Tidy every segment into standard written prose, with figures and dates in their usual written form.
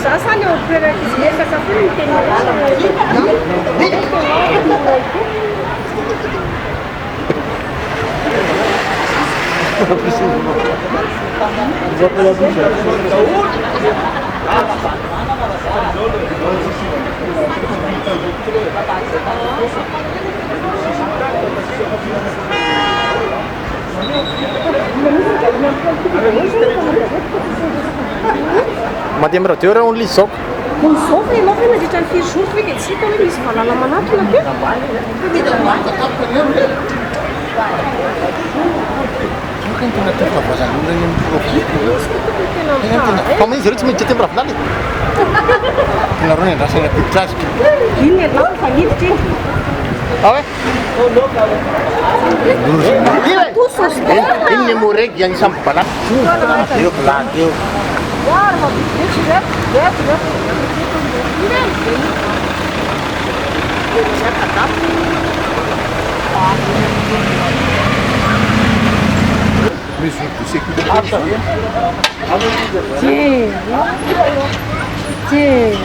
Sasa ne opera che si mette a capire Ma di ambratore un lì sok. Un sok e mo prima di tal fir shurt che si come mi fa la manata la che? Kan tu nak pasal lu yang profesional. Kamu ini serius menjadi profesional? Kenapa ni rasanya pecah? Ini lah fanifti. Apa? Tu sos. Ini murek yang sampah. Yuk lah, yuk. Var mı? Ne çizep? Ne çizep? Ne? Ne kadar? Mesut, tu sais que Tiens.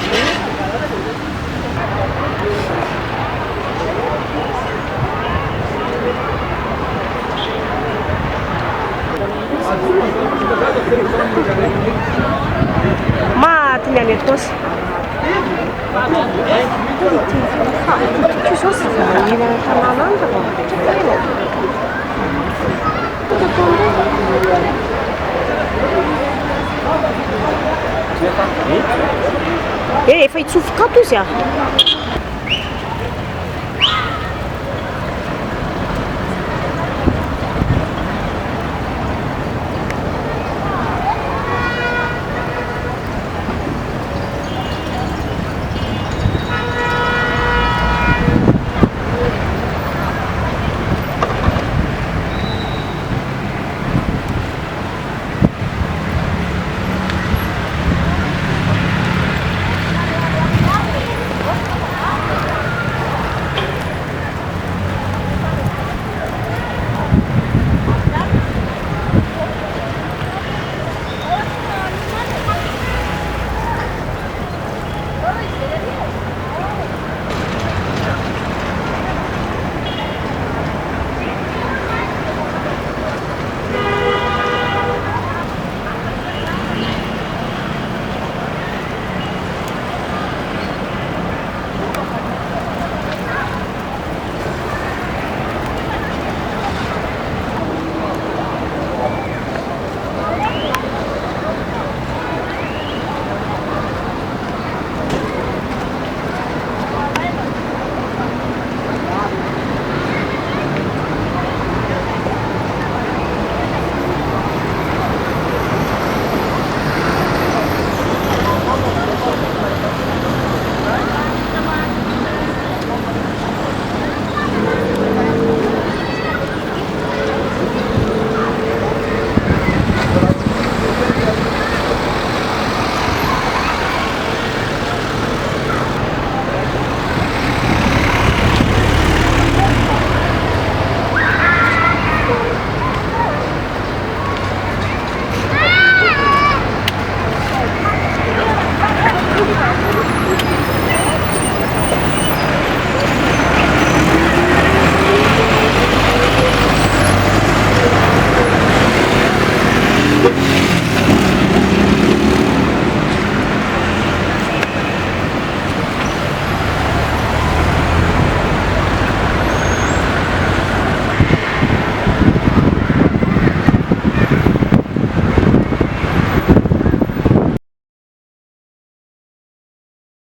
Ma ti ne tos? Tu sos fa yine tamamen de bu. E fai zufcato sia.